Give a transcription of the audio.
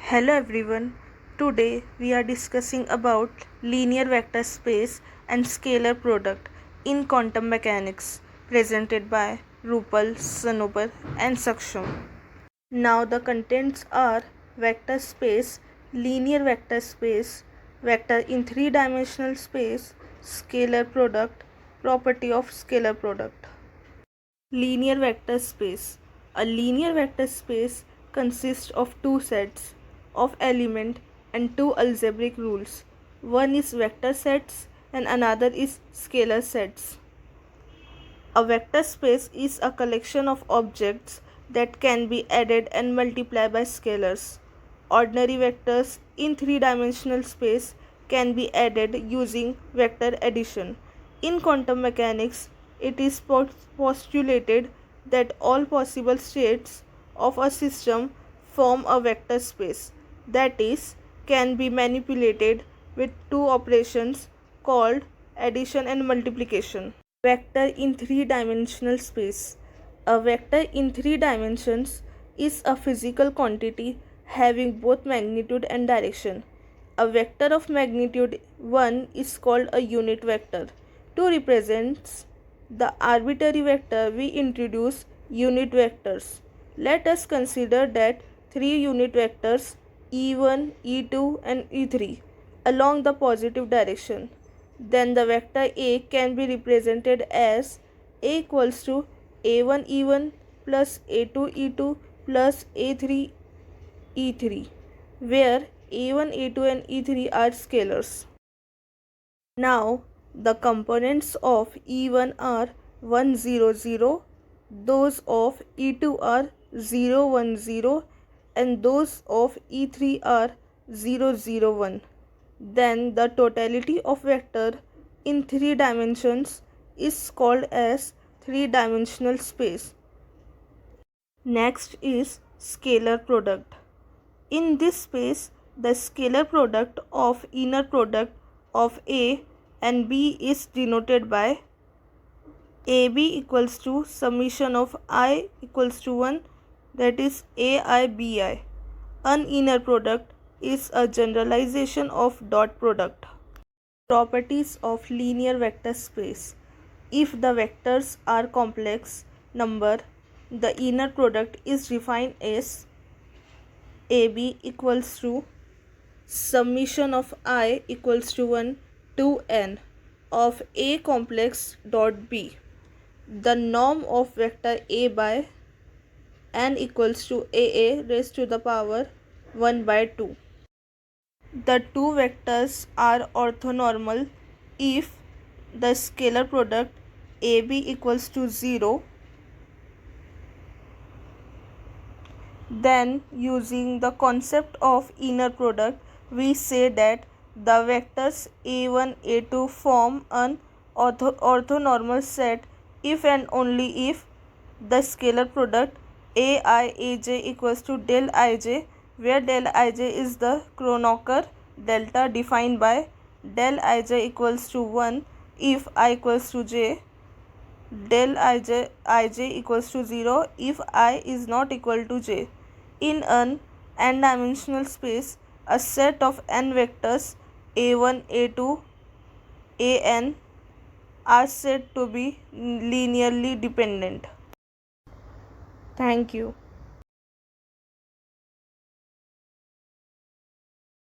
Hello everyone. Today we are discussing about linear vector space and scalar product in quantum mechanics presented by Rupal, Sanobar and Saksham. Now the contents are vector space, linear vector space, vector in three-dimensional space, scalar product, property of scalar product. Linear vector space. A linear vector space consists of two sets of element and two algebraic rules. One is vector sets and another is scalar sets. A vector space is a collection of objects that can be added and multiplied by scalars. Ordinary vectors in three-dimensional space can be added using vector addition. In quantum mechanics, it is postulated that all possible states of a system form a vector space, that is, can be manipulated with two operations called addition and multiplication. Vector in three-dimensional space. A vector in three dimensions is a physical quantity having both magnitude and direction. A vector of magnitude 1 is called a unit vector. To represent the arbitrary vector, we introduce unit vectors. Let us consider that three unit vectors e1, e2 and e3 along the positive direction. Then the vector A can be represented as A equals to a1 e1 plus a2 e2 plus a3 e3, where a1, a2 and e3 are scalars. Now the components of e1 are 1 0 0, those of e2 are 0 1 0 and those of e3 are 0 0 1. Then the totality of vector in three dimensions is called as three-dimensional space. Next is scalar product. In this space, the scalar product of inner product of A and B is denoted by AB equals to summation of I equals to 1, that is AIBI. An inner product is a generalization of dot product. Properties of linear vector space. If the vectors are complex number, the inner product is defined as AB equals to summation of I equals to 1 to n of A complex dot B. The norm of vector A by n equals to AA raised to the power 1 by 2. The two vectors are orthonormal if the scalar product AB equals to 0. Then using the concept of inner product, we say that the vectors a1, a2 form an orthonormal set if and only if the scalar product ai aj equals to del ij, where del ij is the Kronecker delta defined by del ij equals to 1 if I equals to j, del ij equals to 0 if I is not equal to j. In an n-dimensional space, a set of n vectors a1, a2, an are said to be linearly dependent. Thank you.